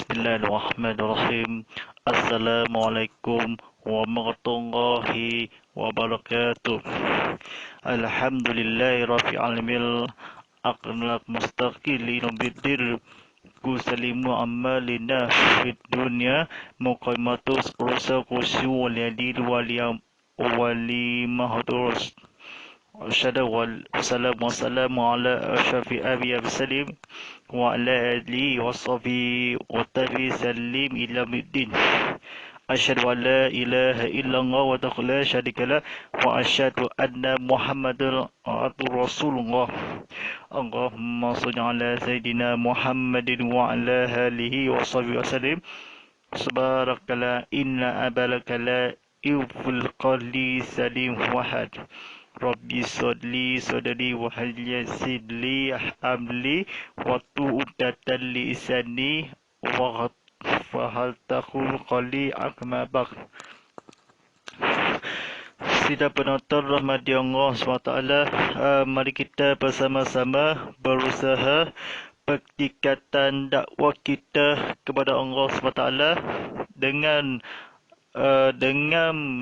Bismillahirrahmanirrahim. Assalamualaikum warahmatullahi wabarakatuh. Alhamdulillahi rabbil alamin. Aqnaq mustaqilin bidir kusalimu amalina fid dunya muqaimatus rusa kusu waliyadil waliyam wali mahdurus. Asyhadu wassalamu ala asyrafil anbiya'i wassalim wa ala alihi washabihi wa tabi sallim ila middin. Asyhadu an la ilaha illallah wa la syarika lah wa asyhadu anna Muhammadar Rasulullah. Allahumma shalli ala sayidina Muhammadin wa ala alihi washabihi wasallim. Subhanakala inna abalaka la yuful qali salim wahad. Rabbi sodli sodari wa halyasidli amli wa tu'udatan li isani wa fahal takhul qali akmabak. Sidang penonton rahmati Allah SWT, mari kita bersama-sama berusaha pertikatan dakwah kita kepada Allah SWT dengan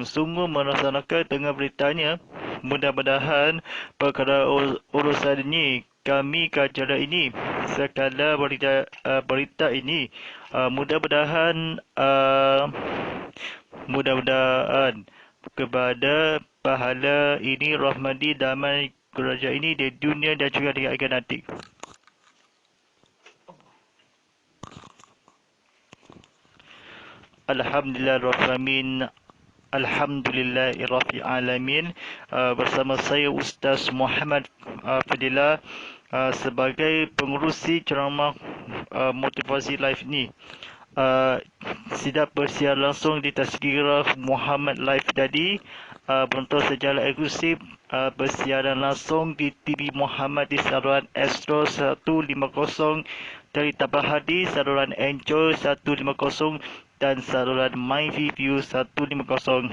sungguh melaksanakan dengan beritanya. Mudah-mudahan perkara urusan ini, kami kajian ini, sekala berita ini, mudah-mudahan kepada pahala ini, rahmati damai kerajaan ini di dunia dan juga di akhirat nanti. Alhamdulillahirrahmanirrahim. Alhamdulillahirrahmanirrahim. Bersama saya Ustaz Muhammad Fadilah sebagai pengurusi ceramah motivasi live ni. Sidang bersiar langsung di Tazkirah Muhammad Live tadi. Bentuk secara eksklusif bersiaran langsung di TV Muhammad di saluran Astro 150 dari Tabahadi, saluran Enjoy 150 dan saluran MyView 150.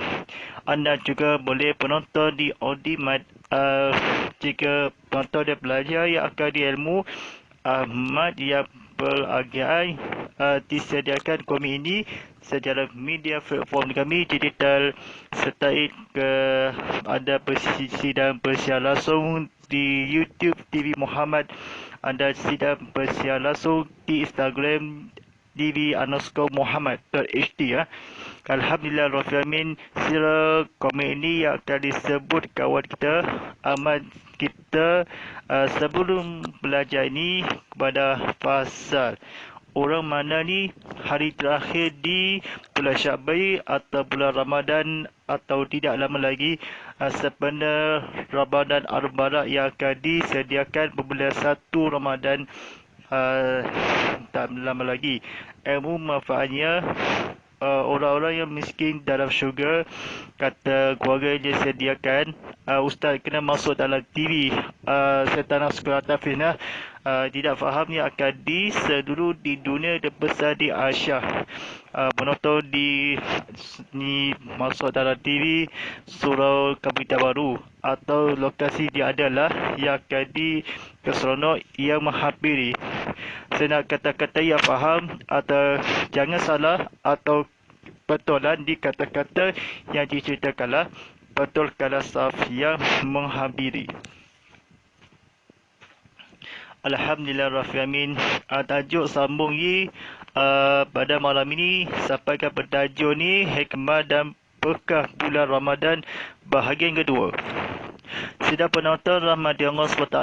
Anda juga boleh penonton di Audimat jika penonton dia belajar yang akademi ilmu Ahmad yang beragian disediakan kami ini secara media platform kami digital serta ada sidang bersiar langsung di YouTube TV Muhammad. Anda sidang bersiar langsung di Instagram TV_Muhammad.hd ya. Alhamdulillah Rabbil sila komen ini yang akan disebut kawan kita amat kita sebelum belajar ini kepada pasal orang mana ni hari terakhir di bulan Syakban atau bulan Ramadan atau tidak lama lagi sebenarnya Ramadan Al-Mubarak yang akan disediakan berbulan 1 Ramadan. Tak lama lagi. Ilmu manfaatnya orang-orang yang miskin dalam syurga, kata keluarga yang disediakan. Ustaz kena masuk dalam TV. Saya tak nak sekolah tafiz tidak faham yang akan diseluruh di dunia dan besar di Asia. Penonton ni masuk dalam TV Surau Kabupaten Baru atau lokasi dia adalah yang akan keseronok yang menghampiri. Saya nak kata-kata yang faham atau jangan salah atau betulan di kata-kata yang diceritakanlah betul kalau saf yang menghampiri. Alhamdulillahirrahmanirrahim. Tajuk sambung ni pada malam ini sampaikan bertajuk ni hikmah dan berkah bulan Ramadan bahagian kedua. Sidang penonton rahmati Allah SWT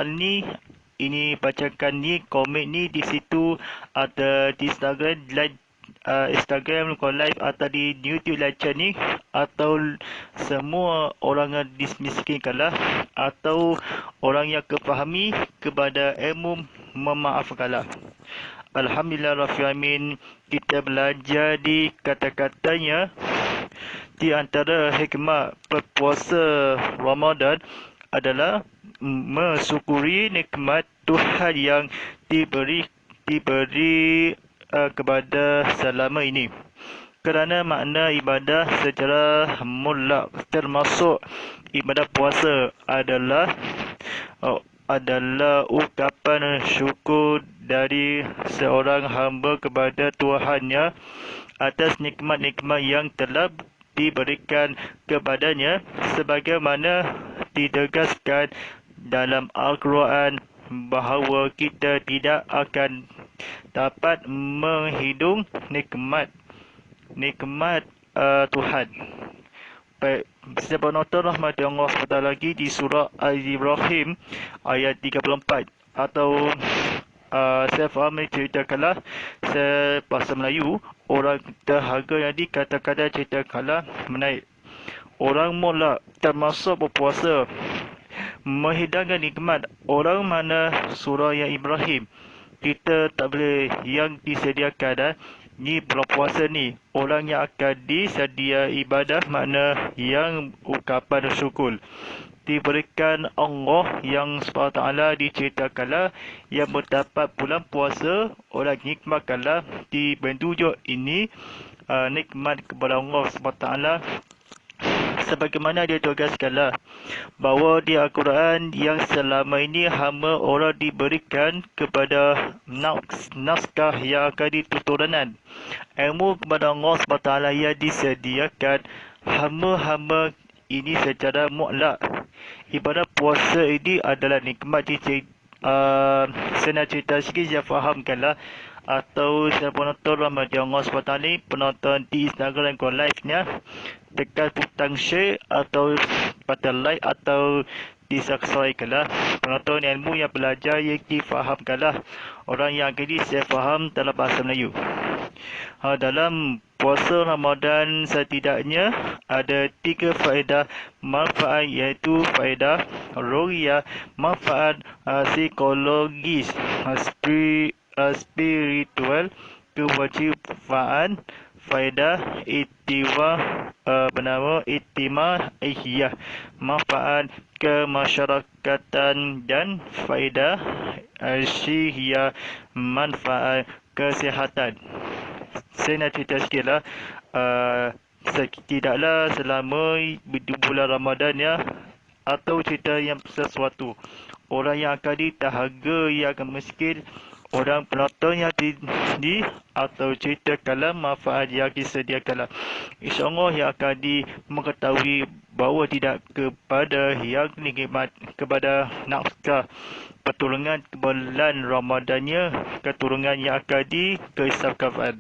ini bacakan ni komen ni di situ ada di Instagram live Instagram live atau di YouTube live ni atau semua orang yang dimiskinkanlah atau orang yang kefahami kepada ilmu memaafkanlah. Alhamdulillahirrahmanirrahim. Kita belajar di kata-katanya di antara hikmah berpuasa Ramadan adalah mensyukuri nikmat Tuhan yang diberi kepada selama ini. Kerana makna ibadah secara mutlak termasuk ibadah puasa adalah adalah ungkapan syukur dari seorang hamba kepada Tuhannya atas nikmat-nikmat yang telah diberikan kepadanya, sebagaimana ditegaskan dalam Al-Quran bahawa kita tidak akan dapat menghitung nikmat Tuhan. Baik, siapa penonton rahmati Allah SWT lagi di surah Al-Ibrahim ayat 34, atau saya faham ceritakanlah saya bahasa Melayu, orang dahaga yang dikata-kata ceritakanlah menaik. Orang molek termasuk berpuasa menghidangkan nikmat orang mana surah yang Ibrahim. Kita tak boleh yang disediakan ni berpuasa ni, orang yang akan disedia ibadah makna yang ucapan syukur diberikan Allah yang SWT diceritakanlah yang berdapat bulan puasa, orang nikmatkanlah di bentujuk ini nikmat kepada Allah SWT, sebagaimana dia tugaskanlah bahawa di Al-Quran yang selama ini hamba orang diberikan kepada naskah yang akan dituturunan ilmu kepada Allah SWT yang disediakan hamba-hamba ini secara mutlak. Ibadah puasa ini adalah nikmat. Saya nak cerita sikit, saya fahamkanlah, atau saya penonton rahmati Allah SWT ni, penonton di Instagram dan live-nya, tekan butang share atau butang like atau disubscribekanlah. Penonton ilmu yang belajar yang difahamkanlah, orang yang akan saya faham dalam bahasa Melayu. Dalam puasa Ramadan setidaknya ada 3 faedah manfaat, iaitu faedah ruhiyah, manfaat psikologis, spiritual, kewajiban, faedah ihya, manfaat kemasyarakatan, dan faedah syihya, manfaat kesihatan. Saya nak cerita sikit lah. Tidaklah selama bulan Ramadan ya, atau cerita yang sesuatu orang yang akan ditahaga, yang akan miskin, orang penonton yang atau ceritakanlah manfaat yang disediakanlah, InsyaAllah yang akan mengetahui bahawa tidak kepada yang nikmat kepada naskah pertolongan bulan Ramadannya, keturunan yang akan dikisahkan.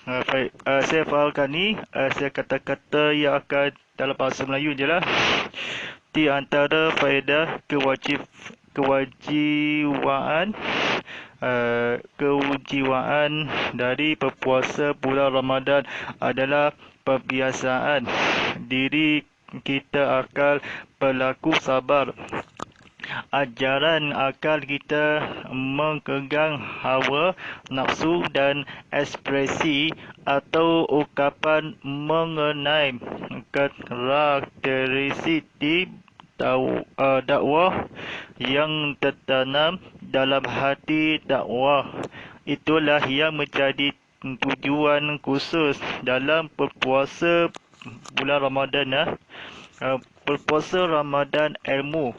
Baik, saya fahamkan ni, saya kata-kata yang akan dalam bahasa Melayu je lah. Di antara faedah kewajiban dari berpuasa bulan Ramadan adalah perbiasaan diri kita akan berlaku sabar. Ajaran akal kita mengekang hawa nafsu dan ekspresi atau ungkapan mengenai karakteristik dakwah yang tertanam dalam hati dakwah. Itulah yang menjadi tujuan khusus dalam berpuasa bulan Ramadan. Berpuasa Ramadan ilmu.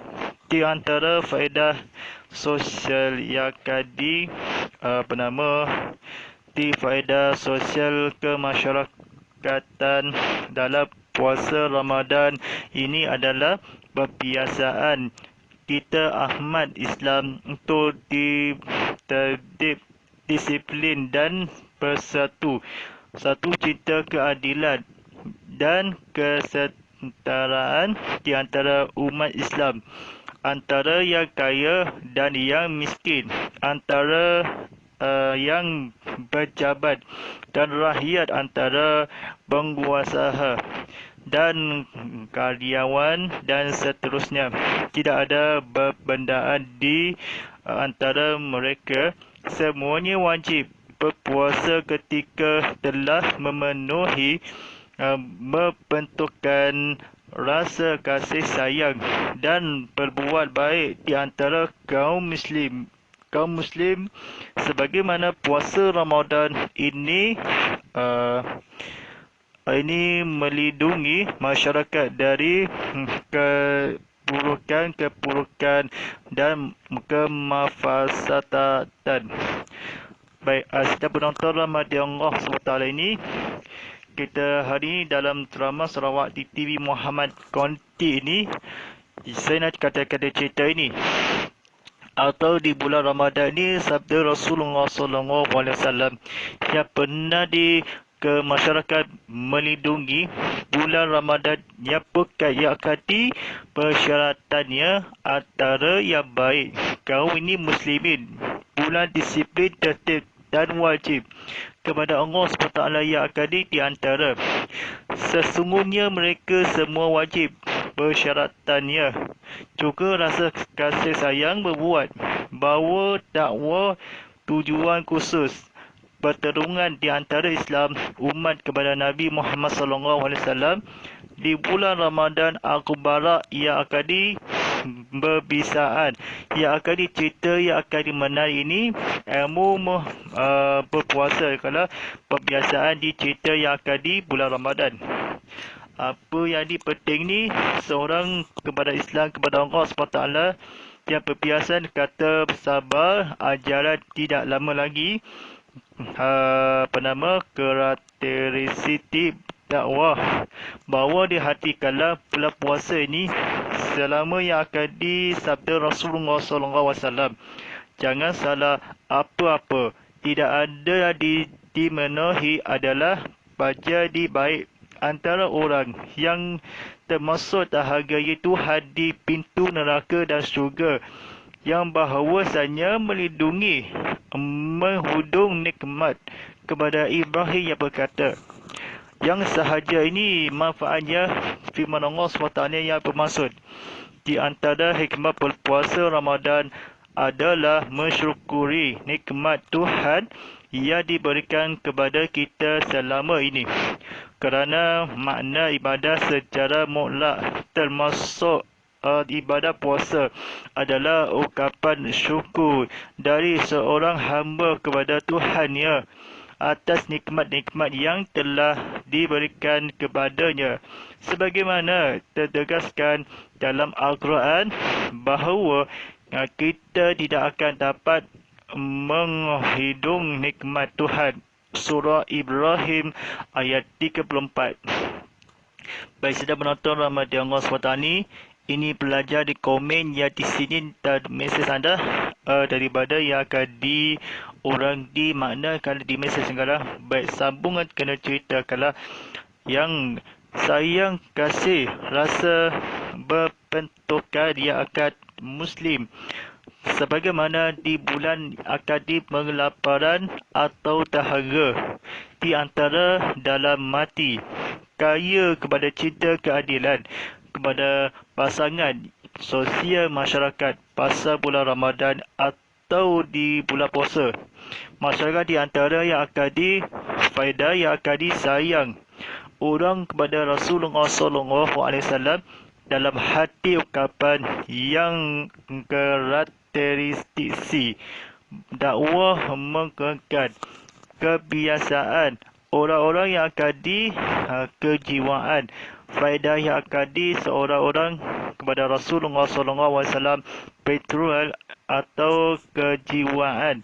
Di antara faedah sosial yang akan di faedah sosial kemasyarakatan dalam puasa Ramadan ini adalah perbiasaan kita Ahmad Islam untuk tertib, disiplin dan bersatu. Satu, cinta keadilan dan kesetaraan di antara umat Islam, antara yang kaya dan yang miskin, antara yang berjabat dan rakyat, antara pengusaha dan karyawan dan seterusnya. Tidak ada perbezaan di antara mereka. Semuanya wajib berpuasa ketika telah memenuhi membentukkan rasa kasih sayang dan berbuat baik di antara kaum muslim, sebagaimana puasa Ramadan ini melindungi masyarakat dari keburukan dan kemafasadatan. Baik, sedang penonton rahmati Allah SWT ini, kita hari ini dalam drama Sarawak di TV Muhammad Konti ini, saya nak kata-kata cerita ini. Atau di bulan Ramadan ini, sabda Rasulullah SAW yang pernah ke masyarakat melindungi bulan Ramadan yang pekat yang akadi persyaratannya antara yang baik. Kaum ini muslimin, bulan disiplin, tertib dan wajib kepada Allah SWT yang akadi di antara. Sesungguhnya mereka semua wajib persyaratannya. Juga rasa kasih sayang berbuat bahawa dakwah tujuan khusus pertarungan di antara Islam umat kepada Nabi Muhammad SAW di bulan Ramadan Al-Mubarak yang akan berbisaan, yang akan cerita, yang akan menarik ini ilmu berpuasa kalau perbiasaan di cerita yang akan di bulan Ramadan. Apa yang penting ni, seorang kepada Islam, kepada Allah SWT yang berbiasa kata sabar, ajaran tidak lama lagi karakteristik dakwah bahawa di hati kala bulan puasa ini selama yang akan disabda Rasulullah SAW, jangan salah apa-apa, tidak ada dimenuhi adalah jadi baik antara orang yang termasuk dahaga, iaitu hadi pintu neraka dan syurga, yang bahawasanya melindungi menghudung nikmat kepada Ibrahim yang berkata, yang sahaja ini manfaatnya firman Allah SWT yang bermaksud di antara hikmat berpuasa Ramadan adalah mensyukuri nikmat Tuhan yang diberikan kepada kita selama ini, kerana makna ibadah secara mutlak termasuk ibadah puasa adalah ungkapan syukur dari seorang hamba kepada Tuhannya atas nikmat-nikmat yang telah diberikan kepadanya, sebagaimana tertegaskan dalam Al-Quran bahawa kita tidak akan dapat menghidung nikmat Tuhan. Surah Ibrahim ayat 34. Baik, sedang menonton rahmati Allah SWT ini pelajar di komen yang di sini dan mesej anda daripada yang akan orang di makna kalau di mesej sekarang. Baik, sambungan kena cerita kalau yang sayang kasih rasa berbentukan yang akan muslim, sebagaimana di bulan akad pengelaparan atau dahaga di antara dalam mati, kaya kepada cinta keadilan kepada pasangan, sosial masyarakat pasal bulan Ramadan atau di bulan puasa. Masyarakat di antara yang akan faedah yang akan disayang orang kepada Rasulullah SAW dalam hati ungkapan yang karakteristik dakwah mengangkat kebiasaan orang-orang yang akan kejiwaan, faedah yang akan seorang-orang kepada Rasulullah SAW, petrol atau kejiwaan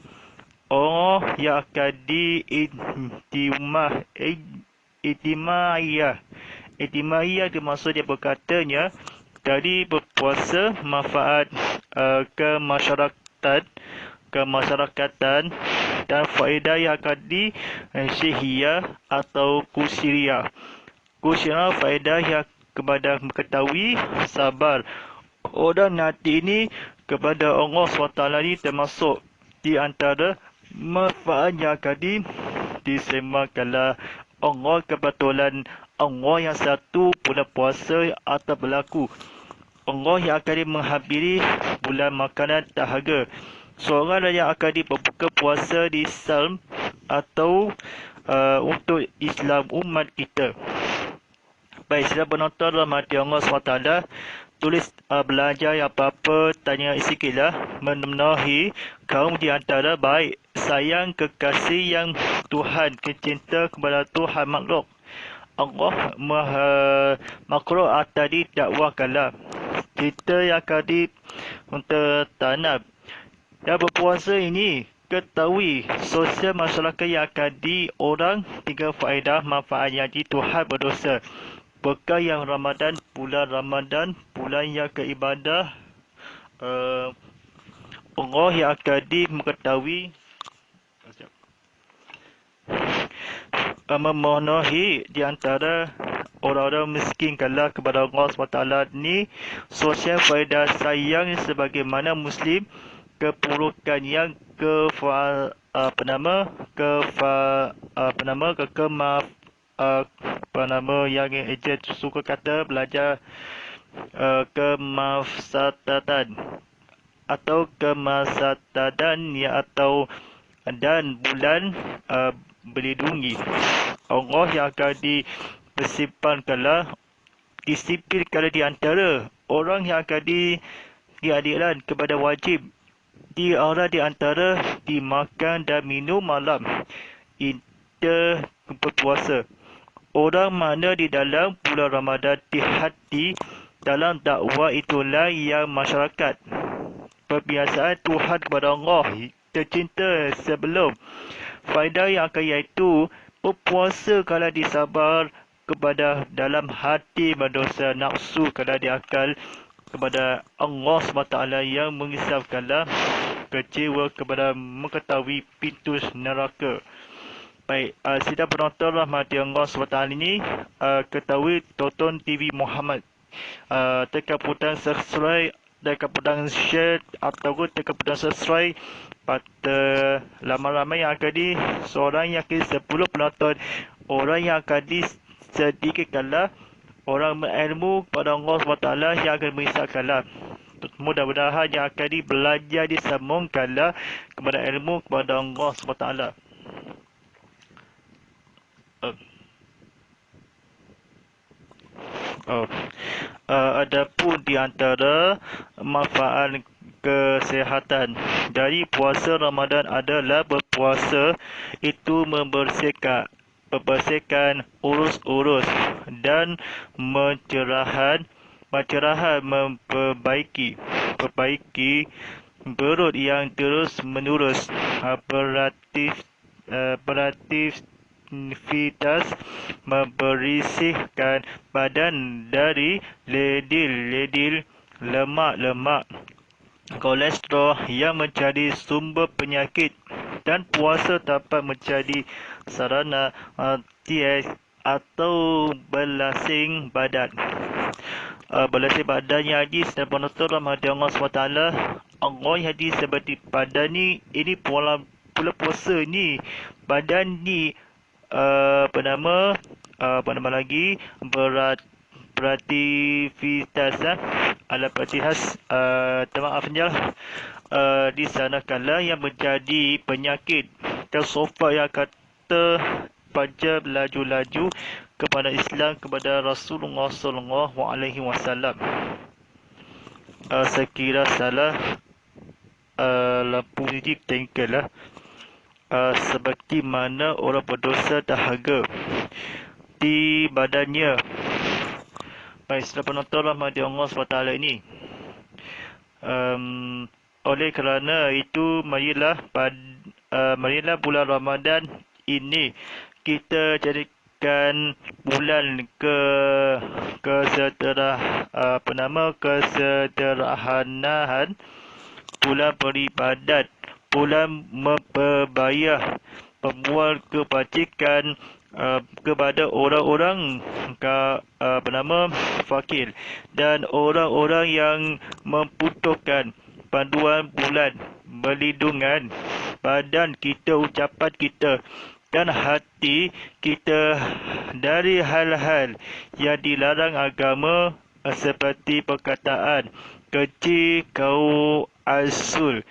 orang yang akan Ijtimaiyah dimaksud dia berkatanya dari berpuasa manfaat kemasyarakatan dan faedah yang akan syihiyah atau kusyiriyah. Kusyiriyah faedah yang kepada mengetahui sabar orang nanti ini kepada Allah SWT ini termasuk di antara manfaat yang akan disembahkanlah Allah. Kebetulan Allah yang satu bulan puasa atau berlaku, Allah yang akan menghabiri bulan makanan dahaga, seorang yang akan berbuka puasa di Islam atau untuk Islam umat kita. Baik, sedang penonton rahmati Allah SWT, tulis belajar yang apa-apa, tanya sikitlah, memenuhi kaum di antara baik, sayang kekasih yang Tuhan, kecinta kepada Tuhan makhluk. Allah makhluk tadi dakwah kalam. Kita yang kadib untuk tanam. Dan berpuasa ini, ketahui sosial masyarakat yang akadi orang tiga faedah manfaat yang di Tuhan berdosa. Bekal yang Ramadan, bulan yang keibadah, Allah yang akadi mengetahui memenuhi di antara orang-orang miskin kalah kepada Allah SWT ni sosial faedah sayang sebagaimana Muslim kepurukan yang yang ejen suka kata belajar kemafsadatan atau kemafsadadan ya atau dan bulan berlindungi. Allah yang akan disipilkanlah di antara orang yang akan diadilan kepada wajib di antara dimakan dan minum malam kita berpuasa. Orang mana di dalam bulan Ramadan di hati dalam dakwah itulah yang masyarakat perbiasaan Tuhan kepada Allah tercinta sebelum faedah yang akan iaitu berpuasa kalau disabar kepada dalam hati berdosa nafsu kalau diakal kepada Allah SWT yang mengisahkanlah kecewa kepada mengetahui pintu neraka. Baik, sidang penonton rahmati Allah SWT ini ketahui tonton TV Muhammad. Tekan butang subscribe, tekan butang share ataupun tekan butang subscribe pada ramai-ramai yang akan seorang yang akan 10 penonton orang yang akan sedikitkanlah orang berilmu kepada Allah SWT yang akan mengisahkanlah. Mudah-mudahan yang akan belajar disambungkanlah kepada ilmu kepada Allah SWT. Adapun di antara manfaat kesihatan dari puasa Ramadan adalah berpuasa itu membersihkan urus-urus dan memperbaiki perut yang terus menerus beraktivitas membersihkan badan dari ledil lemak kolesterol yang menjadi sumber penyakit dan puasa dapat menjadi sarana diet atau belasing badan. Belasing badan yang hadis dan penonton rahmati Allah SWT Allah yang hadis seperti badan ni ini pula puasa ni badan ni beraktivitas ala perhatias disanakanlah yang menjadi penyakit dan sofa yang kata panjang laju-laju kepada Islam kepada Rasulullah SAW. Sekira salah lampu ini tengkelah seperti mana orang berdosa dahaga di badannya. Baik, setelah penonton rahmati Allah SWT ini oleh kerana itu marilah bulan Ramadan ini kita jadikan bulan kesederhanaan, bulan beribadat, bulan memperbayar, membuat kebajikan kepada orang-orang fakir dan orang-orang yang membutuhkan panduan bulan, perlindungan badan kita, ucapan kita dan hati kita dari hal-hal yang dilarang agama seperti perkataan keji, kau asul,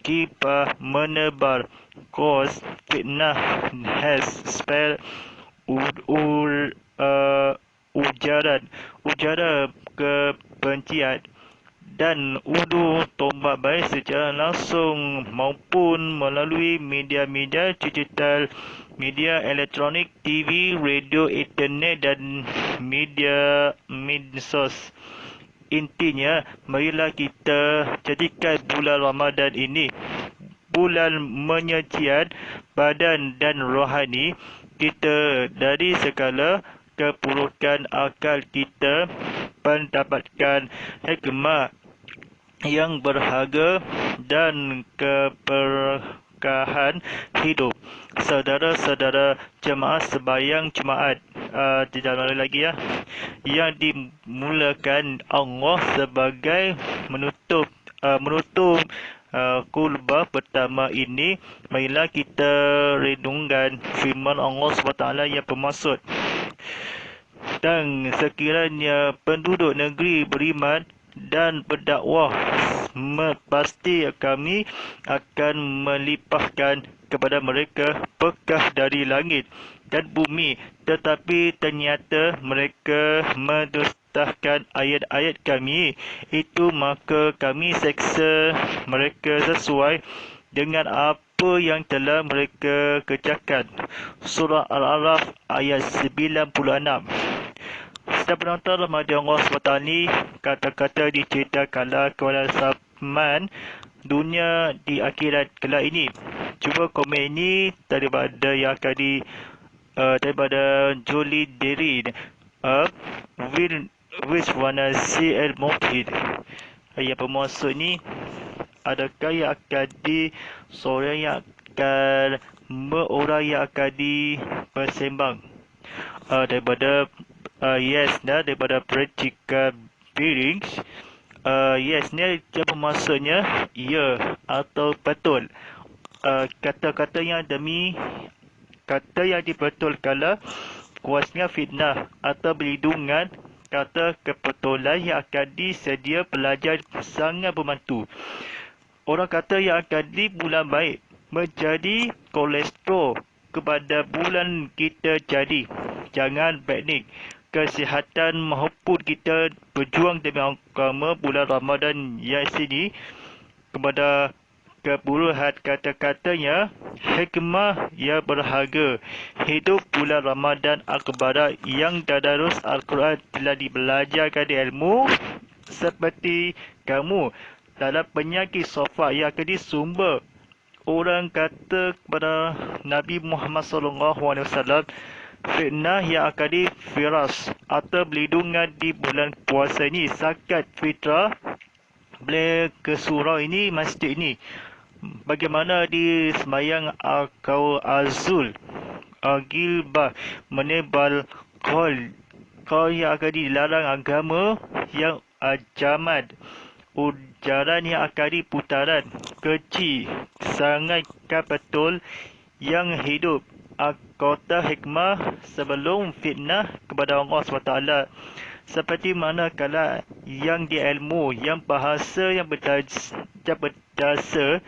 ghibah, menebar, kos, fitnah, has, spell, ujaran kebencian dan tombak baik secara langsung maupun melalui media-media digital media elektronik, TV, radio, internet dan media medsos. Intinya, marilah kita jadikan bulan Ramadan ini bulan penyucian badan dan rohani kita dari segala kepurukan akal kita, mendapatkan hikmah yang berharga dan keberkahan hidup. Saudara-saudara jemaah sembahyang Jumaat, tidak lama lagi yang dimulakan Allah sebagai menutup kulbah pertama ini, marilah kita renungkan firman Allah SWT yang bermaksud, dan sekiranya penduduk negeri beriman dan berdakwah, pasti kami akan melimpahkan kepada mereka berkah dari langit dan bumi, tetapi ternyata mereka mendustakan ayat-ayat kami, itu maka kami seksa mereka sesuai dengan apa yang telah mereka kerjakan. Surah Al-A'raf ayat 96. Setiap penonton Ramadan Allah SWT ni, kata-kata diceritakanlah kepada zaman dunia di akhirat kelak ini. Cuba komen ini daripada yang akan daripada Jolie Derry, which wanna see al-Mufid. Yang bermaksud ni, adakah yang akan seorang yang akan orang yang akan dipersembang daripada daripada practical bearings. Yes ni dia bermaksudnya ya atau betul. Kata-kata yang kata yang dibetulkanlah kuasnya fitnah atau berlindungan. Kata kebetulan yang akan disedia pelajar sangat membantu. Orang kata yang akan di bulan baik menjadi kolesterol kepada bulan kita jadi. Jangan panik. Kesihatan maupun kita berjuang demi agama bulan Ramadan yang sini kepada keburuhan kata-katanya, hikmah yang berharga. Hidup bulan Ramadan Akbar yang tadarus Al-Quran telah dibelajarkan di ilmu seperti kamu dalam penyakit sofa yang akan disumber. Orang kata kepada Nabi Muhammad SAW, fitnah yang akan difiras atau berlindungan di bulan puasa ini zakat fitrah boleh ke surau ini, masjid ini. Bagaimana di sembahyang Azul, Gilbah, menebal kol yang akan dilarang agama yang jamat, ujaran yang akan diputaran, kecil, sangat betul yang hidup, kota hikmah sebelum fitnah kepada Allah SWT. Seperti mana kala yang di ilmu, yang bahasa, yang berdasar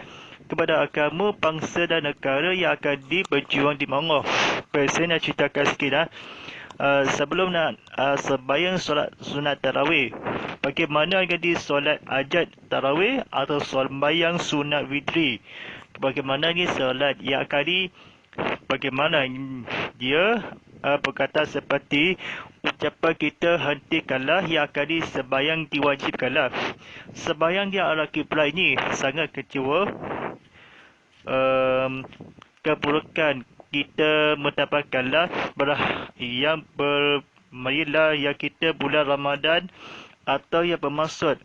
kepada agama, bangsa dan negara yang akan berjuang di Allah. Saya nak ceritakan sikit sebelum nak sembahyang solat sunat tarawih, bagaimana jadi solat hajat tarawih atau sembahyang sunat witri, bagaimana ni solat yang akan bagaimana dia berkata seperti ucapan kita, hentikanlah yang akan sembahyang diwajibkanlah. Sembahyang di arah kiblat ini sangat kecewa, keburukan kita mendapatkanlah yang marilah yang kita bulan Ramadan atau yang bermaksud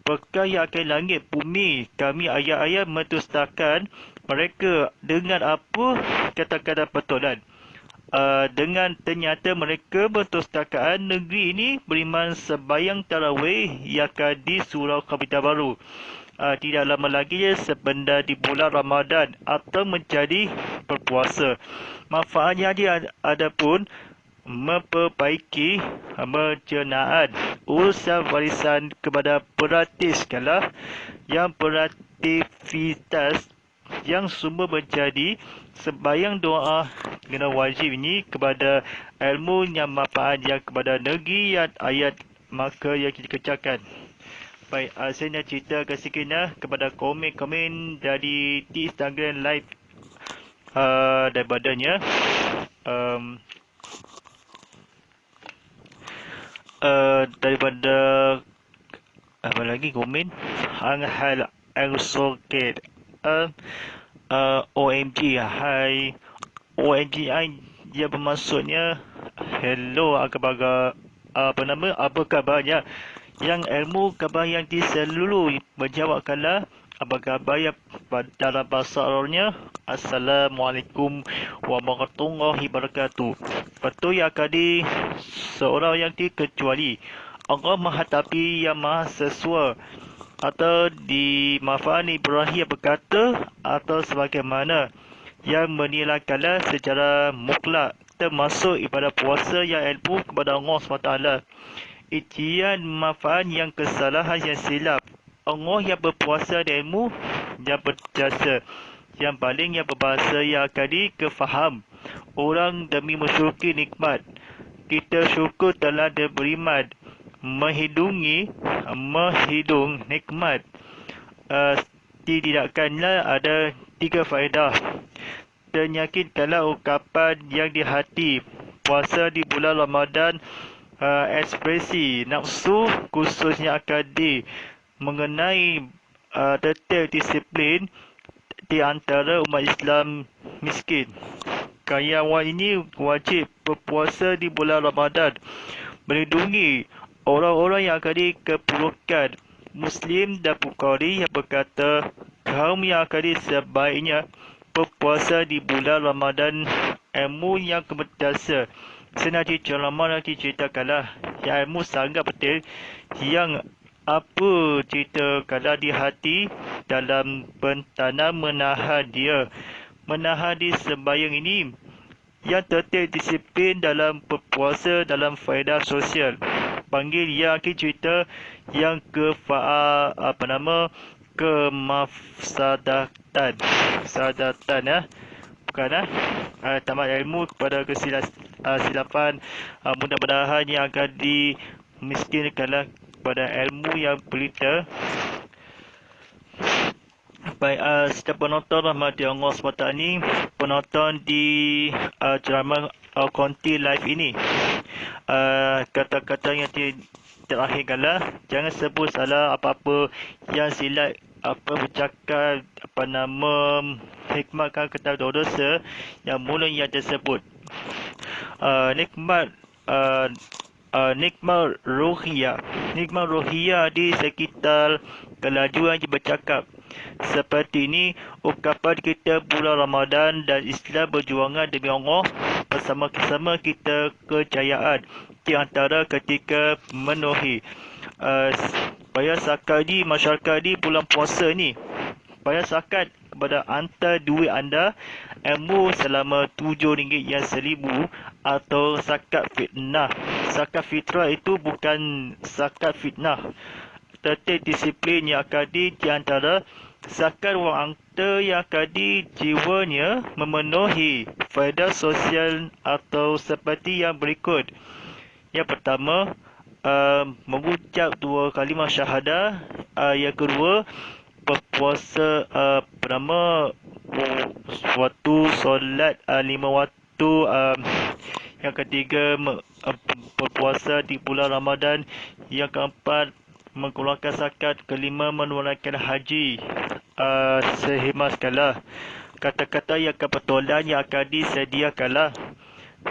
berkah yang akan langit bumi, kami ayat-ayat mendustakan mereka dengan apa kata-kata betulan. Dengan ternyata mereka mendustakan negeri ini beriman sembahyang tarawih yang akan di surau Kapital Baru. Tidak lama lagi sebentar di bulan Ramadan atau menjadi berpuasa. Manfaatnya dia ada pun memperbaiki pencernaan, urusan warisan kepada beraktivitas yang beraktivitas yang semua menjadi sembahyang doa kena wajib ini kepada ilmu yang manfaat yang kepada negeri yang ayat maka yang kita kerjakan. Baik, saya nak cerita sikit kepada komen-komen dari di Instagram live Daripadanya daripada apa lagi komen hal Aerosocket OMG, hai OMG, dia bermaksudnya hello, apa kabarnya, yang ilmu khabar yang selalu menjawabkanlah apa khabar yang dalam bahasa Arabnya Assalamualaikum warahmatullahi wabarakatuh. Betul ya kadi, seorang yang dikecuali Allah menghadapi yang maha sesuai, atau di Maf'an Ibrahim berkata, atau sebagaimana yang menilaikanlah secara mutlak, termasuk ibadah puasa yang ilmu kepada Allah SWT. Ijian Maf'an yang kesalahan yang silap, Allah yang berpuasa dan ilmu yang berjasa, yang paling yang berbahasa yang akan kefaham orang demi mensyukuri nikmat. Kita syukur telah beriman, menghidung nikmat. Tidakkanlah ada 3 faedah. Teryakinkanlah ungkapan yang di hati. Puasa di bulan Ramadan, ekspresi nafsu khususnya akadi mengenai detail disiplin di antara umat Islam miskin. Karyawan ini wajib berpuasa di bulan Ramadan, melindungi orang-orang yang akan keperlukan. Muslim dan Bukhari yang berkata, kaum yang akan sebaiknya berpuasa di bulan Ramadan, ilmu yang keberjasa. Senang diceramah dan diceritakanlah yang ilmu sangat penting, yang apa ceritakanlah di hati dalam pentanam menahan di sembahyang ini, yang tertib disiplin dalam berpuasa dalam faedah sosial. Panggil yang cerita yang kemafsadatan ya, bukan tamat ilmu kepada kesilapan. Mudah-mudahan yang akan dimiskinkanlah kepada ilmu yang pelita. Baik, setiap penonton rahmati Allah SWT ni, penonton di ceramah Konti Live ini, kata-kata yang terakhirkanlah, jangan sebut salah apa-apa yang silap, bercakap hikmatkan kata dosa yang mula yang tersebut. Nikmat ruhiyah di sekitar kelajuan yang bercakap. Seperti ini ungkapan kita bulan Ramadan dan Islam berjuangan demi Allah, bersama-sama kita kejayaan di antara ketika memenuhi bayar zakat di masyarakat di bulan puasa ni. Bayar zakat kepada hantar duit anda ilmu selama RM7 yang 1000, atau zakat fitnah. Zakat fitrah itu bukan zakat fitnah. Tertib disiplin yang akan di antara zakat wang angta yang akan jiwanya memenuhi faedah sosial atau seperti yang berikut. Yang pertama, mengucap 2 kalimah syahadah. Yang kedua, berpuasa suatu solat 5 waktu. Yang ketiga, berpuasa di bulan Ramadan. Yang keempat, mengeluarkan zakat. Kelima, menunaikan haji sehemat-sekala. Kata-kata yang kebetulan yang akan disediakanlah.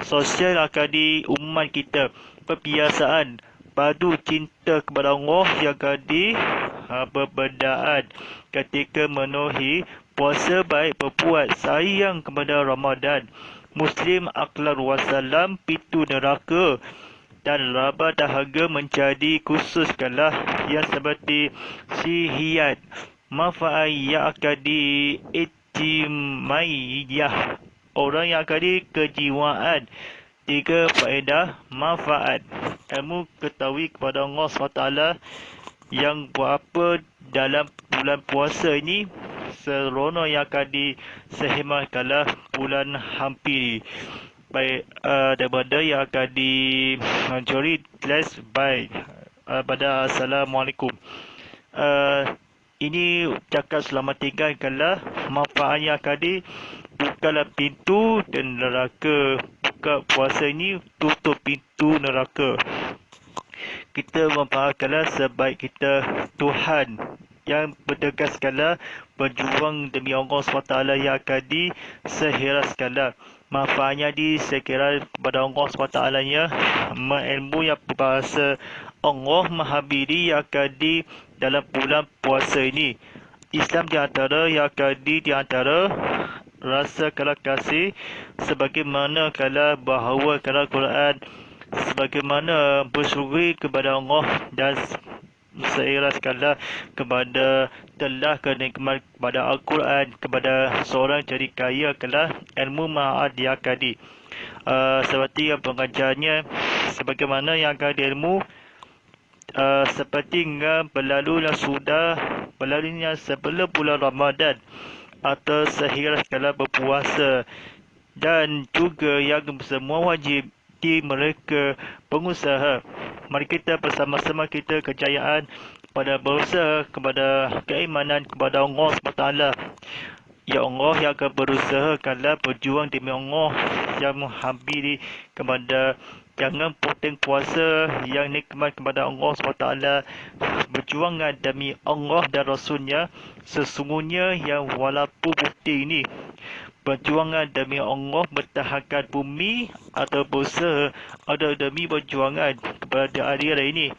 Sosial akan di umat kita. Perbiasaan padu cinta kepada Allah yang akan berbedaan ketika memenuhi puasa, baik berbuat sayang kepada Ramadan. Muslim akhlak wasalam pintu neraka dan laba dahaga menjadi khususkanlah yang seperti sihiyat manfaat yang akan diijtimaiyah, orang yang akan kejiwaan. 3 faedah manfaat. Ilmu ketahui kepada Allah SWT yang berapa dalam bulan puasa ini, seronok yang akan disehematkanlah bulan hampir. Baik, daripada yang akan dimencuri kelas baik pada Assalamualaikum. Ini cakap selama 3 kala manfaatnya kadi bukalah pintu dan neraka. Buka puasa ini tutup pintu neraka. Kita memfahamkanlah sebaik kita Tuhan yang bertegas sekala berjuang demi Allah SWT yang akan sehera sekala. Manfaatnya saya kira kepada Allah SWT nya ilmu yang berbahasa Allah menghabiri yang akan dalam bulan puasa ini. Islam di antara yang akan di antara rasa kala kasih sebagaimana kala bahawa kala Quran sebagaimana bersyukur kepada Allah dan seiras kala kepada telah kenikmat kepada Al-Quran kepada seorang jadi kaya kala ilmu ma'ad diakadi seperti yang pengajarnya sebagaimana yang akan ilmu seperti yang berlalunya sebelum bulan Ramadan atau sehingga sekala berpuasa dan juga yang semua wajib di mereka pengusaha. Mari kita bersama-sama kita kejayaan pada berusaha kepada keimanan kepada Allah SWT. Ya Allah yang akan berusaha kala berjuang demi Allah yang menghampiri kepada jangan potong puasa yang nikmat kepada Allah SWT. Berjuang demi Allah dan Rasulnya sesungguhnya yang walaupun bukti ini perjuangan demi Allah bertahankan bumi atau berusaha ada demi perjuangan kepada hari ini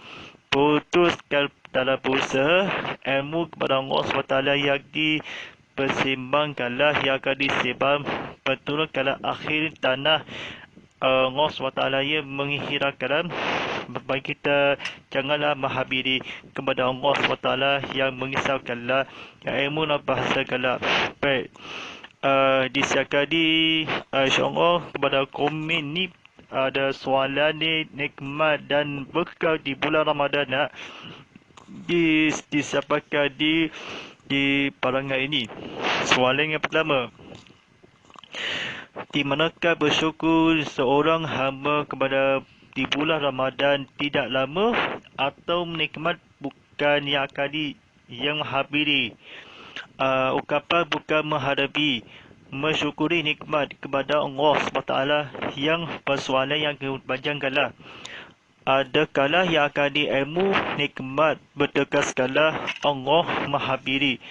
putuskan dalam berusaha ilmu kepada Allah SWT yang dipersembahkanlah yang akan disebang perturunkanlah akhir tanah Allah SWT yang menghirakan bagi kita janganlah menghabiri kepada Allah SWT yang mengisahkanlah yang ilmu dan bahasakanlah baik disiapkan insyaAllah kepada komen ni ada soalan ni nikmat dan berkah di bulan Ramadan disiapkan di parangan ini. Soalan yang pertama, di manakah bersyukur seorang hamba kepada di bulan Ramadan tidak lama atau menikmat bukan yang akan yang menghabiri ucapan bukan menghadapi mensyukuri nikmat kepada Allah SWT yang persoalan yang kepanjangkanlah adakala yang akan ilmu nikmat bertegaskanlah Allah menghabiri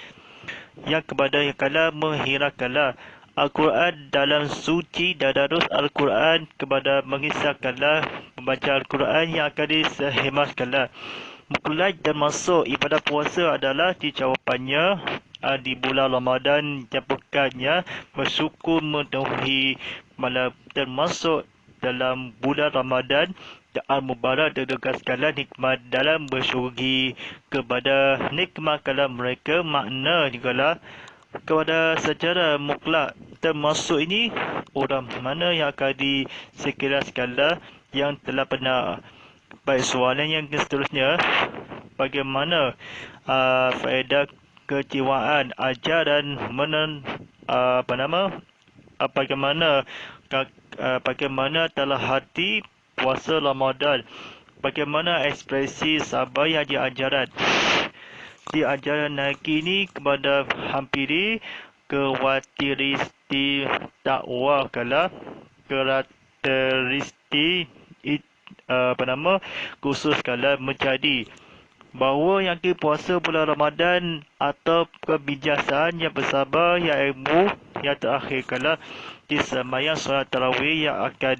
yang kepada yang kala menghirakanlah Al-Quran dalam suci dadarus Al-Quran kepada mengisahkanlah membaca Al-Quran yang akan disehemaskanlah mulai dan masuk ibadah puasa adalah jawapannya di bulan Ramadan yang pekannya bersyukur menuhi malam termasuk dalam bulan Ramadan Al-Mubarak dedegaskanlah nikmat dalam bersyukur kepada nikmat kalam mereka makna juga kepada secara mutlak termasuk ini orang mana yang akan disekilaskanlah yang telah pernah. Baik, soalan yang seterusnya, bagaimana faedah kejiwaan ajaran bagaimana telah hati puasa Ramadan, bagaimana ekspresi sabar yang diajaran lagi ini kepada hampiri karakteristik takwa kala karakteristik khusus kala menjadi bahawa yang puasa bulan Ramadan atau kebijaksanaan yang bersabar yang ilmu yang terakhir kala di sembahyang solat tarawih yang akan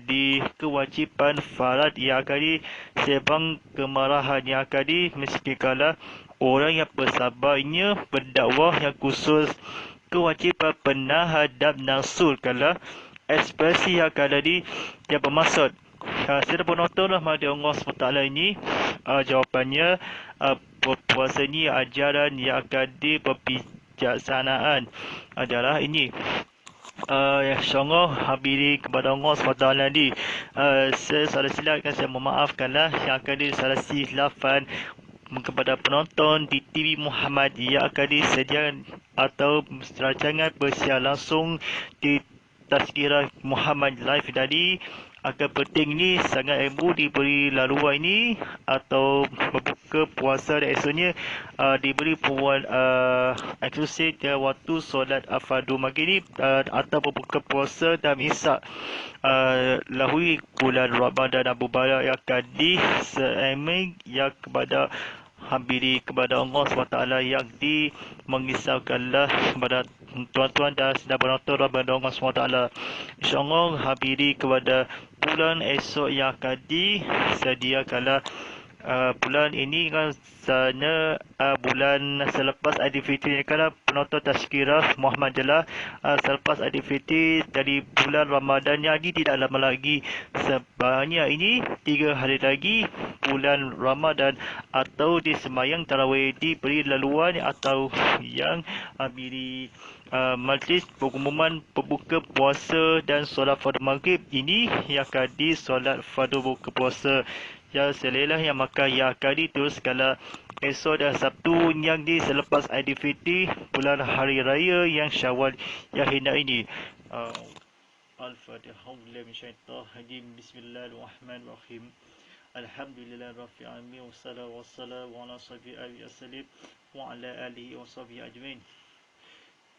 kewajipan farad yang akan sebang kemarahan yang akan mesti kala orang yang bersabarnya berdakwah yang khusus kewajipan penahadap nafsu kala ekspresi yang akan yang bermaksud sila penontonlah pada Allah SWT ini jawapannya puasa ini ajaran yang akan berbijaksanaan adalah ini insyaAllah habiri kepada Allah SWT ini saya salah silap saya memaafkanlah yang akan salah silafan kepada penonton di TV Muhammad yang akan disediakan atau rancangan bersiar langsung di Tazkirah Muhammad Live tadi akan penting ni sangat ilmu diberi laluan ini atau berbuka puasa dan esoknya diberi pengumuman eksklusif dan waktu solat fardu maghrib atau berbuka puasa dalam imsak lahui bulan Ramadan Abu Barak yang kadi seeming yang kepada hampiri kepada Allah SWT yang mengisahkanlah kepada tuan-tuan dan sedang penonton kepada Allah SWT. InsyaAllah hampiri kepada bulan esok yang akan disediakanlah. Bulan ini rasanya bulan selepas Aidilfitri kerana penonton Tazkirah Muhammad Jalal selepas Aidilfitri dari bulan Ramadan yang ini tidak lama lagi, sebanyak ini 3 hari lagi bulan Ramadan atau di semayang tarawih diberi laluan atau yang beri majlis pengumuman berbuka puasa dan solat fardu maghrib ini yang akan solat fardu buka puasa. Ya selelah yang maka yang akan diteruskanlah esok dan Sabtu yang selepas Aidilfitri bulan hari raya yang Syawal yang hendak ini. Al-Fatihah. Bismillahirrahmanirrahim. Alhamdulillah rabbil alamin wassalamu ala sayyidina wa ala alihi wa sahbihi ajmain.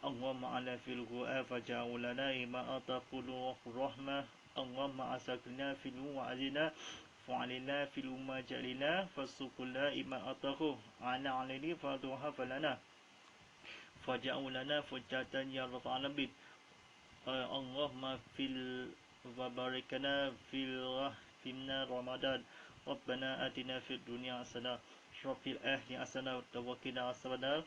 Allahumma ala fil ghua faja'alna ima ataqulu rahmah. Allahumma asakna fil wa'alina fa'alina fil umma jalina fasukulla ima atahu ana alini faduha falana faja'alna fujatan ya rabbal alamin. Allahumma fil wa barikana fimna Ramadan. Rabbana atina fid dunya hasanah wa fil akhirati hasanah wa qina azabannar.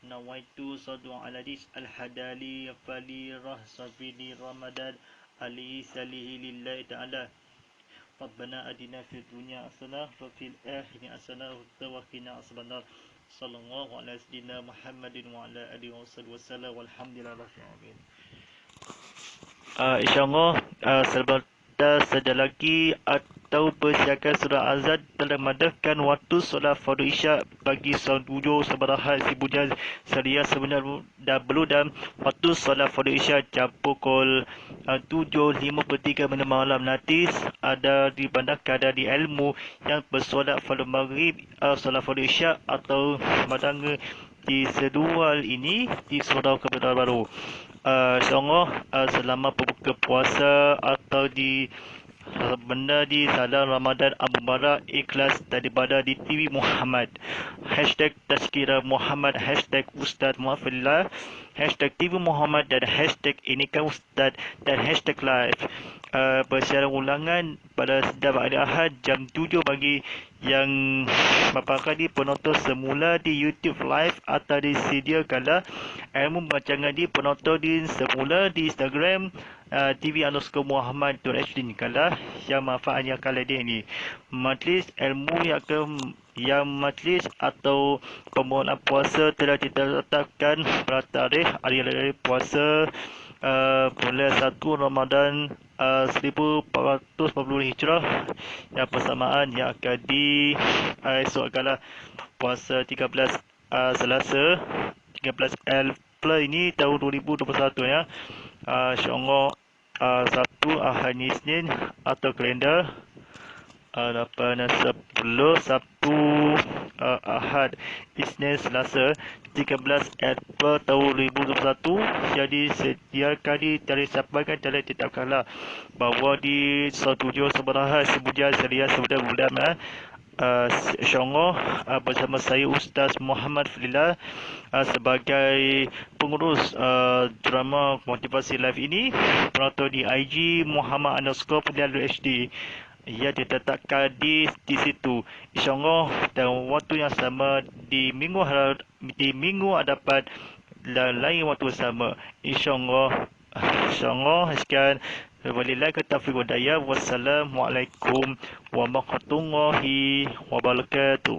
Nawaitu sadu ala dis al-hadali fali rahsabili Ramadan ali salihi lillahi ta'ala. Rabbana atina fid dunya hasanah wa fil akhirati hasanah wa qina azabannar. Sallallahu ala sayyidina Muhammadin wa ala alihi wasallam walhamdulillahi rabbil alamin. InsyaAllah sebentar saja lagi atau persiapan surah Azan telah mengadakan waktu solat fardu isyak bagi solat 7 sebarahan Sibujan Seria sebenar dan belum dan waktu solat fardu isyak jam pukul 7.53 malam. Nanti ada di bandar ada di ilmu yang bersolat fardu maghrib solat fardu isyak atau madang di sedual ini di Surau Kebenaran Baru. InsyaAllah selama berbuka puasa atau di benda di salam Ramadan Abu Barak ikhlas daripada di TV Muhammad #Tazkirah Muhammad #Ustaz Muhammad #TV Muhammad dan #ini kan Ustaz dan #live persiaran ulangan pada setiap hari Ahad jam 7 pagi yang merupakan di penonton semula di YouTube live atau disediakanlah ilmu perancangan di penonton di semula di Instagram TV_Muhammad.HD kalah yang manfaatnya kala ini majlis ilmu yang majlis atau permohonan puasa telah ditetapkan pada tarikh hari puasa bulan 1 Ramadan 1440 Hijrah yang persamaan yang akan esok adalah puasa 13 Selasa 13 April ini tahun 2021 ya. InsyaAllah Sabtu, Ahad, Isnin atau kalender 8, 10, Sabtu, Ahad, Isnin, Selasa 13 April tahun 2021. Jadi sediakan tarikh sampaikan telah ditetapkanlah bahawa di 7 seberahan Sibujan Seria sebenar bulan InsyaAllah bersama saya Ustaz Muhammad Fadillah sebagai pengurus drama motivasi live ini, penonton di IG Muhammad_Fadillah_HD ia ditetapkan di situ. InsyaAllah dalam waktu yang sama di minggu hadapan dan lain waktu sama. InsyaAllah sekian. Walillahi taufiq wal hidayah. Wassalamualaikum warahmatullahi wabarakatuh.